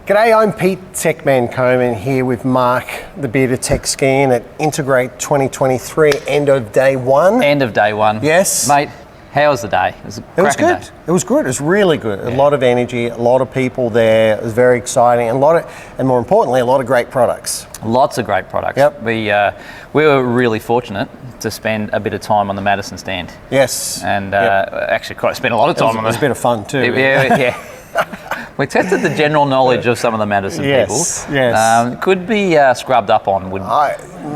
G'day, I'm petecoman Coman here with Mark, the bearded tech skiing at Integrate 2023, end of day one. End of day one. Yes. Mate, how was the day? It was a cracking good. day. It was good. It was really good. A lot of energy, a lot of people there. It was very exciting. And more importantly, a lot of great products. Lots of great products. Yep. We were really fortunate to spend a bit of time on the Madison stand. Yes. And actually quite spent a lot of time on it was a bit of fun too. Yeah. We tested the general knowledge of some of the Madison people. Yes. Could be scrubbed up on.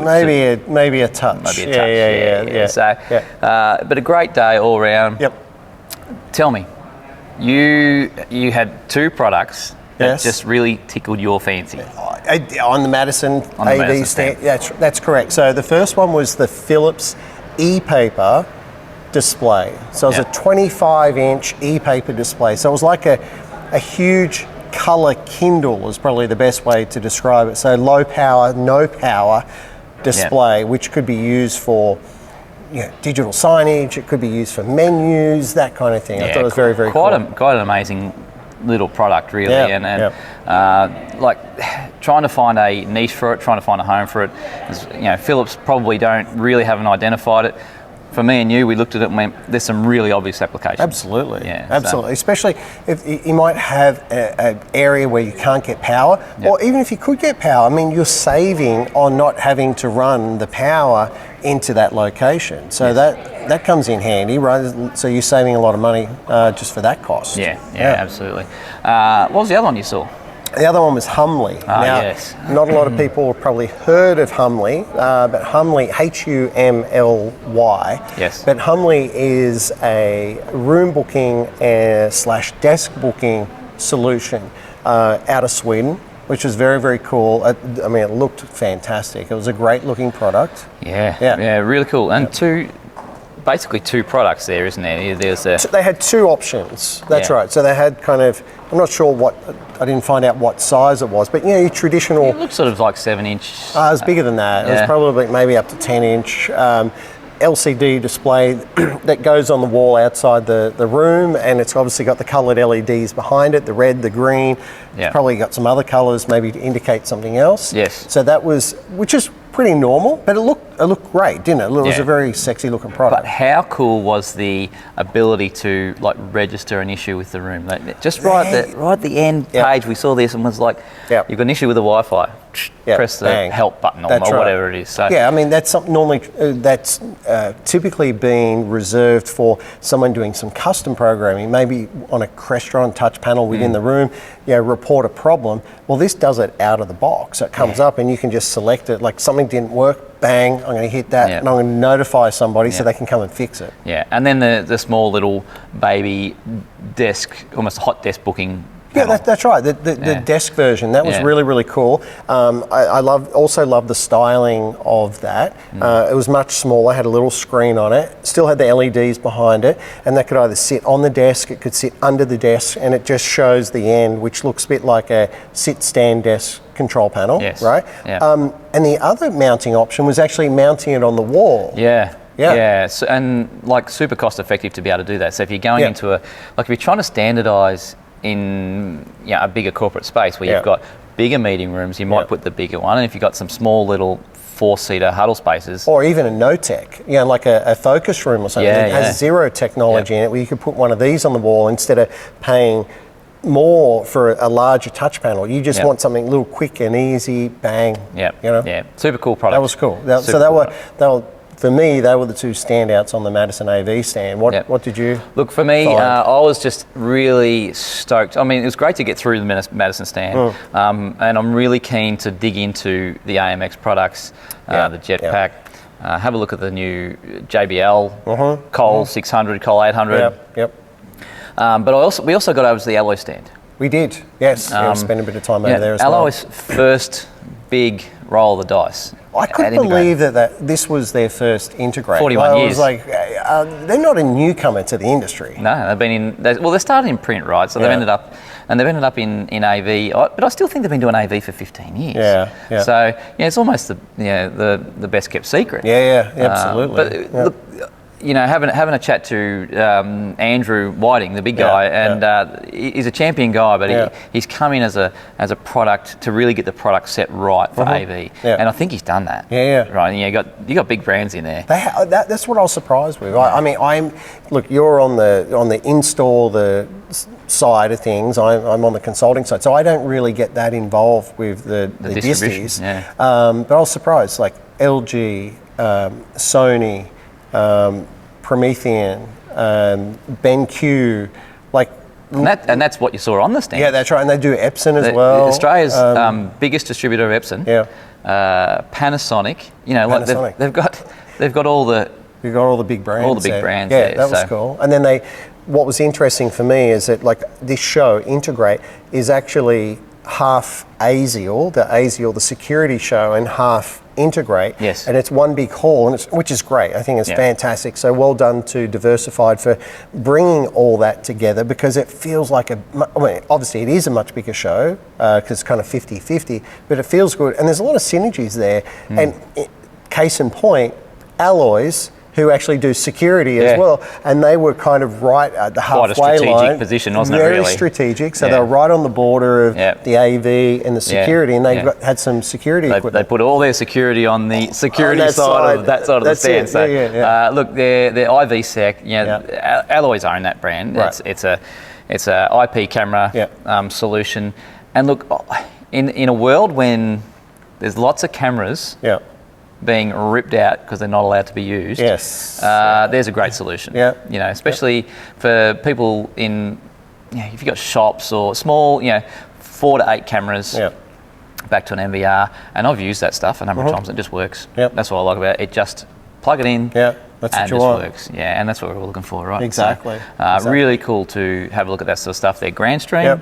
Maybe a touch. Maybe a touch. Yeah. So, but a great day all around. Yep. Tell me, you had two products that just really tickled your fancy. On the Madison AV stand. That's correct. So the first one was the Philips e-paper display. So it was a 25-inch e-paper display. So it was like a huge color Kindle is probably the best way to describe it. So low power, no power display, which could be used for digital signage. It could be used for menus, that kind of thing. I thought it was very, very cool. Quite an amazing little product, really. Like trying to find a niche for it, trying to find a home for it. Philips probably haven't identified it. For me and you, we looked at it and went, there's some really obvious applications. Absolutely. Yeah, absolutely. So. Especially if you might have an area where you can't get power, or even if you could get power, I mean, you're saving on not having to run the power into that location. So that comes in handy, right? So you're saving a lot of money just for that cost. Yeah, absolutely. What was the other one you saw? The other one was Humley. Not a lot of people have probably heard of Humley, but Humley, Humly. Yes. But Humley is a room booking / desk booking solution out of Sweden, which is very, very cool. I mean, it looked fantastic. It was a great looking product. Yeah, really cool. And basically two products there, isn't there? They had two options. That's right. So they had I'm not sure I didn't find out what size it was, but your traditional. It looked sort of like 7-inch. It was bigger than that. It was probably maybe up to 10-inch LCD display that goes on the wall outside the room, and it's obviously got the coloured LEDs behind it, the red, the green. It's probably got some other colours maybe to indicate something else. Yes. So that was, which is pretty normal, but it looked great, didn't it? It was a very sexy looking product. But how cool was the ability to register an issue with the room? Just right at the end page, we saw this and was like, you've got an issue with the Wi-Fi. Press the help button or whatever it is. So I mean, that's something normally that's typically being reserved for someone doing some custom programming, maybe on a Crestron touch panel within the room, report a problem. Well, this does it out of the box. So it comes up and you can just select it, like something didn't work, bang, I'm going to hit that and I'm going to notify somebody so they can come and fix it. Yeah, and then the small little baby desk, almost hot desk booking. Yeah, that's right. The desk version, that was really, really cool. I also love the styling of that. It was much smaller, had a little screen on it, still had the LEDs behind it, and that could either sit on the desk, it could sit under the desk, and it just shows the end, which looks a bit like a sit-stand desk control panel, right? Yeah. And the other mounting option was actually mounting it on the wall. So, and super cost effective to be able to do that. So if you're going into if you're trying to standardise in a bigger corporate space where you've got bigger meeting rooms, you might put the bigger one, and if you've got some small little 4-seater huddle spaces. Or even a no-tech, like a focus room or something that has zero technology in it, where you could put one of these on the wall instead of paying more for a larger touch panel. You just want something a little quick and easy, bang. Super cool product. That was cool. For me, they were the two standouts on the Madison AV stand. What did you look for me? I was just really stoked. I mean, it was great to get through the Madison stand, and I'm really keen to dig into the AMX products, the Jetpack. Have a look at the new JBL, Cole 600, Cole 800. But we also got over to the Alloy stand. We did, yes. We spent a bit of time over there as well. Alloy's first big roll of the dice. I couldn't believe that this was their first Integrate. 41 years. I was like, they're not a newcomer to the industry. No, they've been they started in print, right? So they've ended up in AV, but I still think they've been doing AV for 15 years. Yeah. So it's almost the best kept secret. Yeah, absolutely. But look, having a chat to Andrew Whiting, the big guy, and he's a champion guy, but he's come in as a product to really get the product set right for AV, and I think he's done that. Right. And you got big brands in there. That's what I was surprised with. I mean, you're on the install the side of things. I'm on the consulting side, so I don't really get that involved with the disties. But I was surprised, like LG, Sony. Promethean, BenQ, and that's what you saw on the stand. Yeah, that's right, and they do Epson as well. Australia's biggest distributor of Epson. Panasonic. Panasonic. They've got all the. You've got all the big brands. All the big brands. Yeah, that was cool. And then what was interesting for me is that this show, Integrate, is actually half ASIAL, the security show, and half Integrate. Yes. And it's one big hall, which is great. I think it's fantastic. So well done to Diversified for bringing all that together, because it feels like obviously it is a much bigger show because it's kind of 50-50, but it feels good. And there's a lot of synergies there. And case in point, Alloys, who actually do security as well, and they were kind of right at the halfway line. Quite a strategic position, wasn't it, really? Very strategic, so they were right on the border of the AV and the security, and they had some security equipment. They put all their security on the security side of the stand. So, look, they're IVSec, Alloys own that brand. Right. It's a IP camera solution. And look, in a world when there's lots of cameras being ripped out because they're not allowed to be used. Yes. There's a great solution. Especially for people in, if you've got shops or small, 4 to 8 cameras back to an NVR, and I've used that stuff a number of times. It just works. That's what I like about it. It just plug it in. That's what and you just want. Works. And that's what we're looking for, right? Exactly. So, really cool to have a look at that sort of stuff. Their Grand Stream,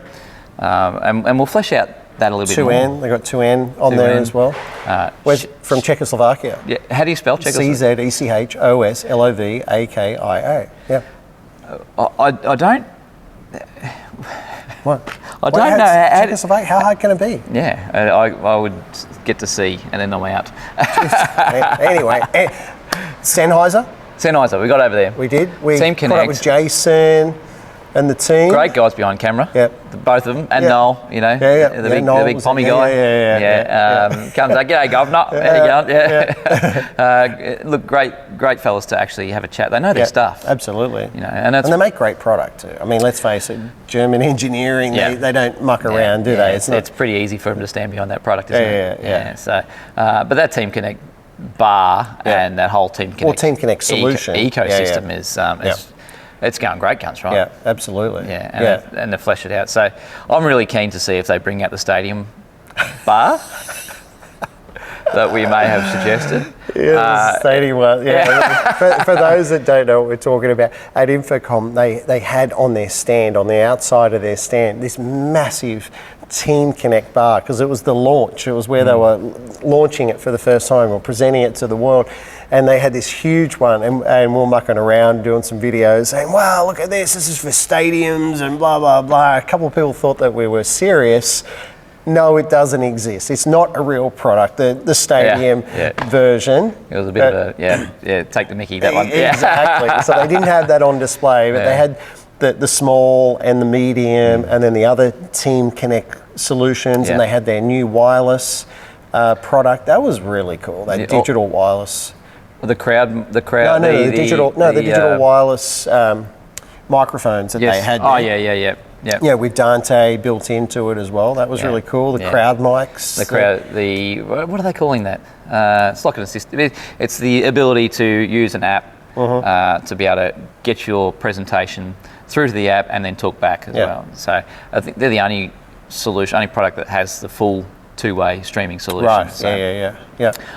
and we'll flesh out that a little bit more. 2N, they got 2N on there as well. From Czechoslovakia. Yeah, how do you spell Czechoslovakia? CZECHOSLOVAKIA. Yeah. I don't. What? I don't know Czechoslovakia. How hard can it be? Yeah, I would get to C and then I'm out. Anyway, Sennheiser. We got over there. We did. We Team caught up Connect with Jason and the team. Great guys behind camera. Both of them, and Noel, the big pommy guy. Comes like, "G'day, governor." How you going? Look, great fellas to actually have a chat. They know their stuff. Absolutely. And they make great product too. I mean, let's face it, German engineering, they don't muck around, do they? It's pretty easy for them to stand behind that product, isn't it? So, but that Team Connect bar and that whole Team Connect, Team Connect solution ecosystem is. It's going great guns, right? Yeah, absolutely. And they flesh it out. So I'm really keen to see if they bring out the stadium bar that we may have suggested. Stadium one. For those that don't know what we're talking about, at Infocom, they had on their stand, on the outside of their stand, this massive Team Connect bar, because it was the launch. It was where they were launching it for the first time or presenting it to the world. And they had this huge one, and we're mucking around doing some videos saying, wow, look at this is for stadiums and blah, blah, blah. A couple of people thought that we were serious. No, it doesn't exist. It's not a real product. The stadium version. It was a bit of a, take the mickey, that one. Exactly. So they didn't have that on display, but they had the small and the medium, and then the other Team Connect solutions, and they had their new wireless product. That was really cool, that digital wireless. The crowd. The digital wireless microphones that they had. Oh, there. Yeah, with Dante built into it as well. That was really cool. The crowd mics. What are they calling that? It's like an assistant. It's the ability to use an app to be able to get your presentation through to the app and then talk back as well. So I think they're the only product that has the full two-way streaming solution. Right. So, yeah.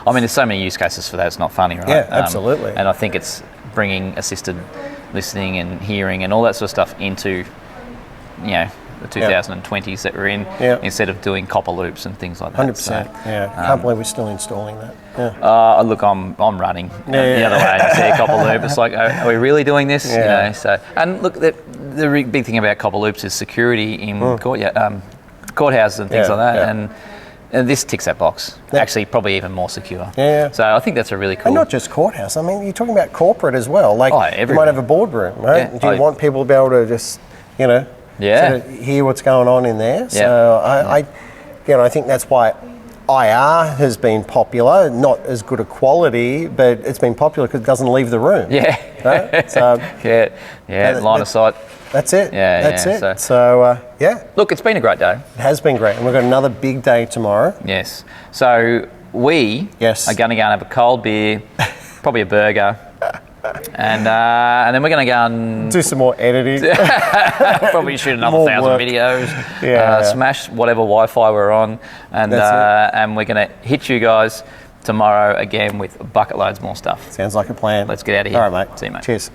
I mean, there's so many use cases for that. It's not funny, right? Yeah, absolutely. And I think it's bringing assisted listening and hearing and all that sort of stuff into, the 2020s that we're in, instead of doing copper loops and things like that. 100%. So, can't believe we're still installing that. Look, I'm running the other way. I see a copper loop. It's like, are we really doing this? So, and look, the big thing about copper loops is security in courthouses and things like that. And And this ticks that box. Yeah. Actually, probably even more secure. Yeah. So I think that's a really cool. And not just courthouse. I mean, you're talking about corporate as well. Like, you everywhere. might have a boardroom, right? Yeah. Do you want people to be able to just, you know, sort of hear what's going on in there? So I think that's why IR has been popular. Not as good a quality, but it's been popular because it doesn't leave the room. Yeah. Right? So line of sight. That's it. Yeah, that's yeah. it. So Look, it's been a great day. It has been great, and we've got another big day tomorrow. Yes. So we are going to go and have a cold beer, probably a burger, and then we're going to go and do some more editing. probably shoot another 1,000 videos. Smash whatever Wi-Fi we're on, and we're going to hit you guys tomorrow again with bucket loads more stuff. Sounds like a plan. Let's get out of here. All right, mate. See you, mate. Cheers.